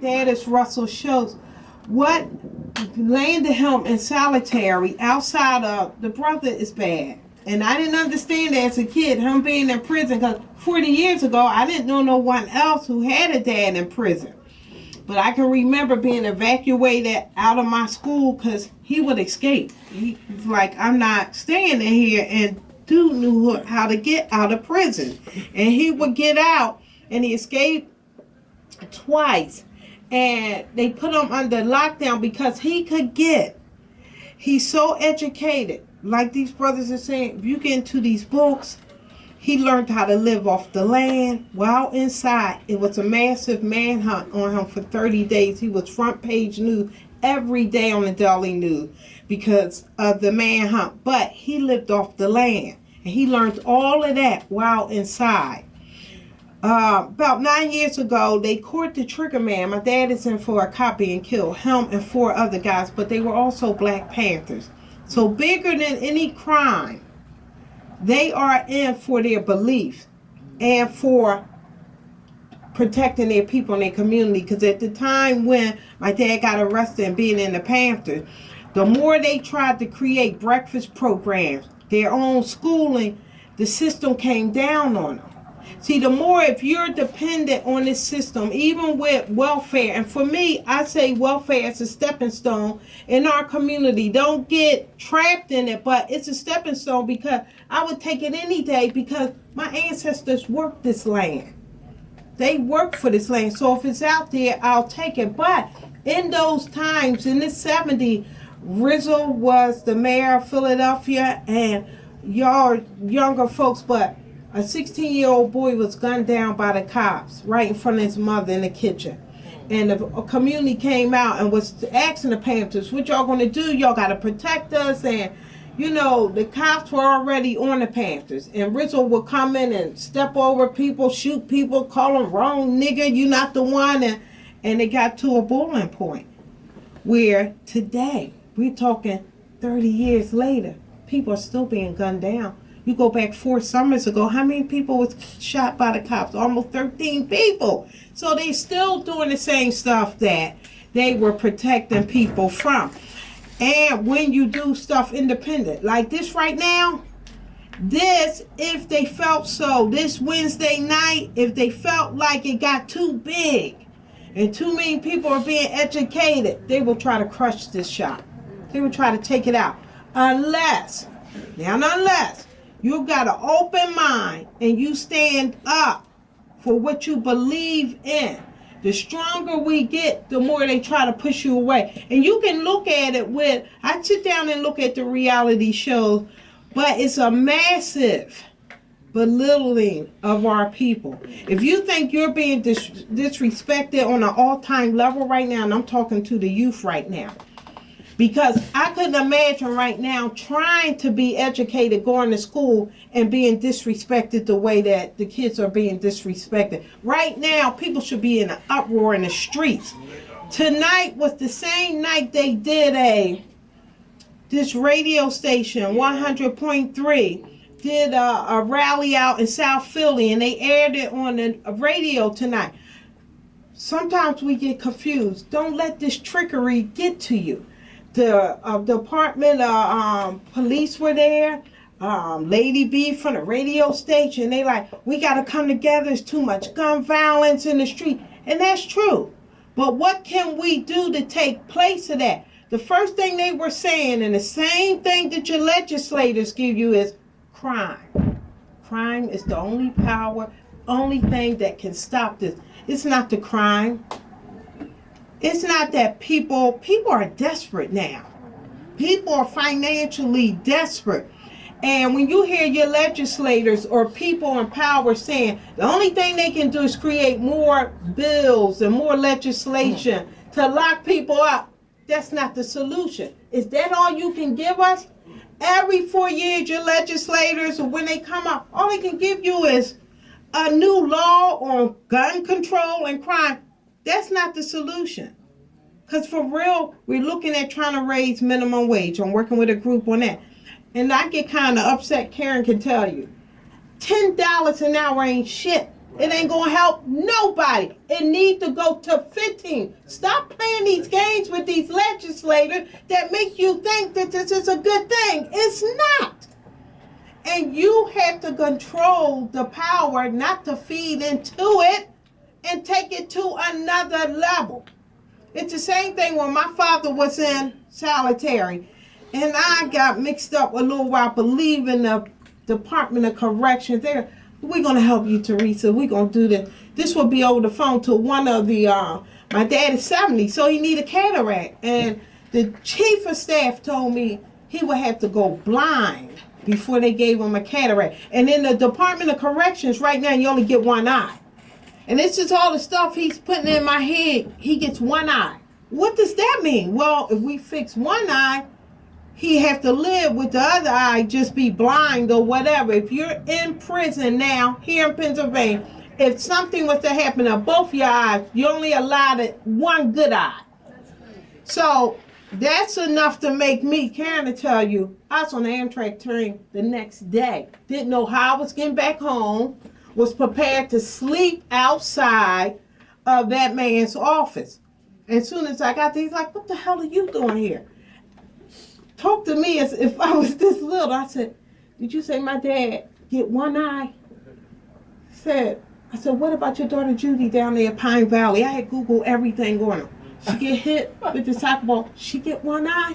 dad is Russell Schultz. What landed him in solitary outside of the brother is bad. And I didn't understand that as a kid, him being in prison, because 40 years ago, I didn't know no one else who had a dad in prison. But I can remember being evacuated out of my school because he would escape. He was like, I'm not staying in here. And dude knew how to get out of prison. And he would get out, and he escaped twice. And they put him under lockdown because he could get. He's so educated. Like these brothers are saying, if you get into these books, he learned how to live off the land while inside. It was a massive manhunt on him for 30 days. He was front page news every day on the Daily News because of the manhunt. But he lived off the land. And he learned all of that while inside. About 9 years ago, they caught the trigger man. My dad is in for a cop being killed. Him and 4 other guys. But they were also Black Panthers. So bigger than any crime. They are in for their beliefs and for protecting their people and their community. Because at the time when my dad got arrested and being in the Panthers, the more they tried to create breakfast programs, their own schooling, the system came down on them. See, the more if you're dependent on this system, even with welfare, and for me, I say welfare is a stepping stone in our community. Don't get trapped in it, but it's a stepping stone because I would take it any day because my ancestors worked this land. They worked for this land. So if it's out there, I'll take it. But in those times, in the 70s, Rizzo was the mayor of Philadelphia, and y'all younger folks, but a 16-year-old boy was gunned down by the cops right in front of his mother in the kitchen. And the community came out and was asking the Panthers, what y'all going to do? Y'all got to protect us. And, you know, the cops were already on the Panthers. And Rizzo would come in and step over people, shoot people, call them wrong nigga, you not the one. And it got to a boiling point where today, we're talking 30 years later, people are still being gunned down. You go back 4 summers ago, how many people was shot by the cops? Almost 13 people. So they still doing the same stuff that they were protecting people from. And when you do stuff independent, like this right now, this, if they felt so, this Wednesday night, if they felt like it got too big and too many people are being educated, they will try to crush this shop. They will try to take it out. Unless you got an open mind and you stand up for what you believe in. The stronger we get, the more they try to push you away. And you can look at it with, I sit down and look at the reality shows, but it's a massive belittling of our people. If you think you're being disrespected on an all-time level right now, and I'm talking to the youth right now, because I couldn't imagine right now trying to be educated, going to school, and being disrespected the way that the kids are being disrespected. Right now, people should be in an uproar in the streets. Tonight was the same night they did this radio station, 100.3, did a rally out in South Philly, and they aired it on the radio tonight. Sometimes we get confused. Don't let this trickery get to you. The Department of Police were there. Lady B from the radio station. They like, we got to come together. There's too much gun violence in the street. And that's true. But what can we do to take place of that? The first thing they were saying, and the same thing that your legislators give you, is crime. Crime is the only power, only thing that can stop this. It's not the crime. It's not that people are desperate now. People are financially desperate. And when you hear your legislators or people in power saying the only thing they can do is create more bills and more legislation to lock people up, that's not the solution. Is that all you can give us? Every 4 years, your legislators, when they come up, all they can give you is a new law on gun control and crime. That's not the solution. Because for real, we're looking at trying to raise minimum wage. I'm working with a group on that. And I get kind of upset, Karen can tell you. $10 an hour ain't shit It ain't gonna help nobody. It needs to go to 15. Stop playing these games with these legislators that make you think that this is a good thing. It's not. And you have to control the power not to feed into it and take it to another level. It's the same thing when my father was in solitary and I got mixed up a little while believing the Department of Corrections there. We're going to help you, Theresa. We're going to do this. This will be over the phone to one of the, my dad is 70, so he need a cataract. And the chief of staff told me he would have to go blind before they gave him a cataract. And in the Department of Corrections right now, you only get one eye. And this is all the stuff he's putting in my head. He gets one eye. What does that mean? Well, if we fix one eye, he have to live with the other eye, just be blind or whatever. If you're in prison now, here in Pennsylvania, if something was to happen to both your eyes, you only allowed one good eye. So that's enough to make me, Karen, to tell you, I was on the Amtrak train the next day. Didn't know how I was getting back home. Was prepared to sleep outside of that man's office. As soon as I got there, he's like, what the hell are you doing here? Talked to me as if I was this little. I said, did you say my dad get one eye? I said, what about your daughter Judy down there at Pine Valley? I had Googled everything on her. She get hit with the soccer ball. She get one eye?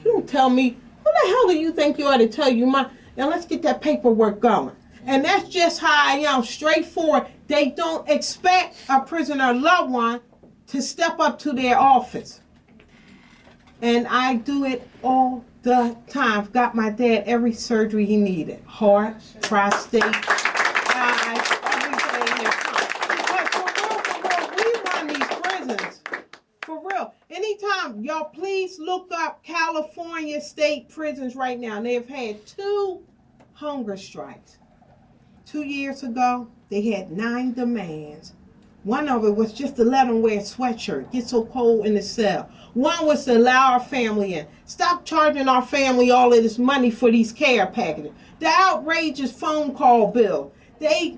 You don't tell me. What the hell do you think you ought to tell you, Ma? Now let's get that paperwork going. And that's just how I am, straightforward. They don't expect a prisoner loved one to step up to their office. And I do it all the time. I've got my dad every surgery he needed. Heart, prostate, eyes, everything. But for real, we run these prisons. For real. Anytime, y'all please look up California state prisons right now. They've had 2 hunger strikes. 2 years ago, they had 9 demands. One of it was just to let them wear a sweatshirt, get so cold in the cell. One was to allow our family in. Stop charging our family all of this money for these care packages. The outrageous phone call bill. They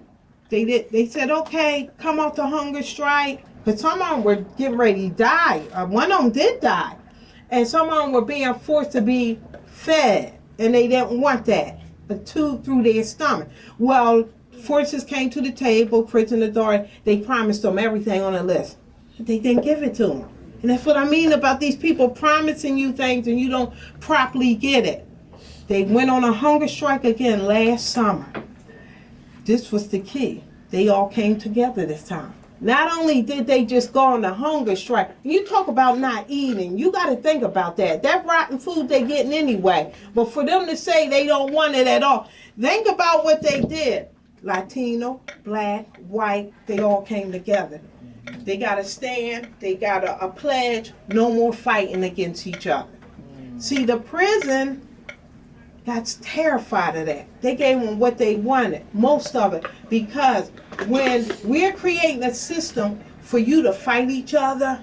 said, okay, come off the hunger strike. Because some of them were getting ready to die. One of them did die. And some of them were being forced to be fed. And they didn't want that. A tube through their stomach. Well, forces came to the table, prison authority. They promised them everything on the list. But they didn't give it to them. And that's what I mean about these people promising you things and you don't properly get it. They went on a hunger strike again last summer. This was the key. They all came together this time. Not only did they just go on a hunger strike, you talk about not eating, you got to think about that. That rotten food they're getting anyway. But for them to say they don't want it at all, think about what they did. Latino, black, white, they all came together. They got a stand, they got a pledge, no more fighting against each other. See, the prison got terrified of that. They gave them what they wanted, most of it, because when we're creating a system for you to fight each other,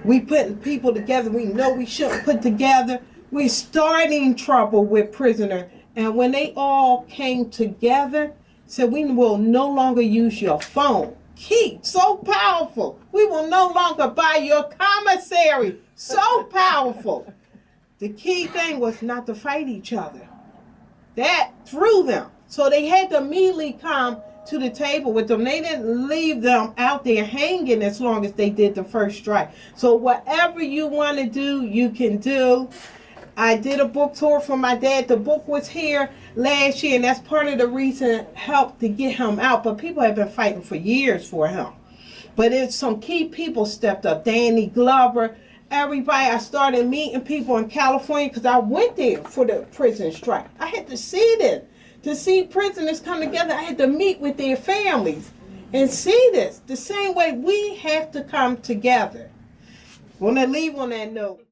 we putting people together we know we shouldn't put together, we're starting trouble with prisoners. And when they all came together, said we will no longer use your phone. Key, so powerful. We will no longer buy your commissary. So powerful. The key thing was not to fight each other. That threw them. So they had to immediately come to the table with them. They didn't leave them out there hanging as long as they did the first strike. So whatever you want to do, you can do. I did a book tour for my dad. The book was here last year, and that's part of the reason it helped to get him out. But people have been fighting for years for him. But it's some key people stepped up. Danny Glover, everybody. I started meeting people in California because I went there for the prison strike. I had to see this. To see prisoners come together, I had to meet with their families and see this. The same way we have to come together. I want to leave on that note.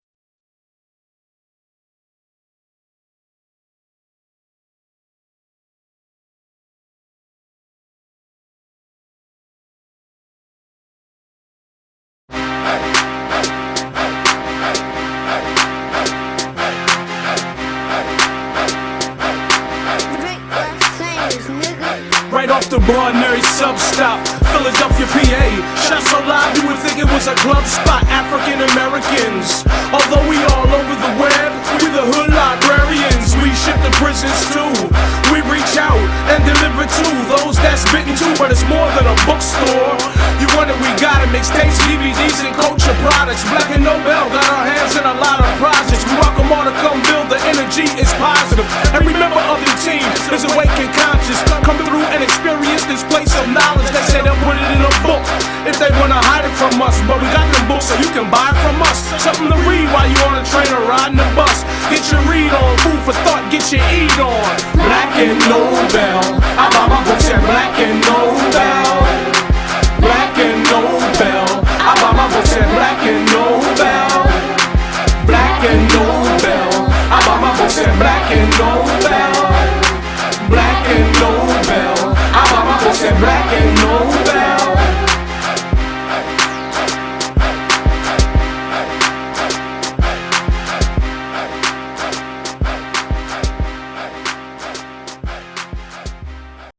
right off the Broadway sub stop, Philadelphia, PA. Shot so loud you would think it was a club spot. African Americans, although we all over the web, we the hood librarians. We ship to prisons too. We reach out and deliver to those that's bitten too, but it's more than a bookstore. You want it, we got it. Mixtapes, DVDs, and culture products. Black and Nobel got our hands in a lot of projects. We welcome all to come build. The energy is positive. And remember, other teams is awake and conscious. Come through and experience this place of knowledge. They say they'll put it in a book if they wanna hide it from us, but we got them books so you can buy it from us. Something to read while you on a train or riding the bus. Get your read on, food for thought, get your eat on. Black and Nobel, I'm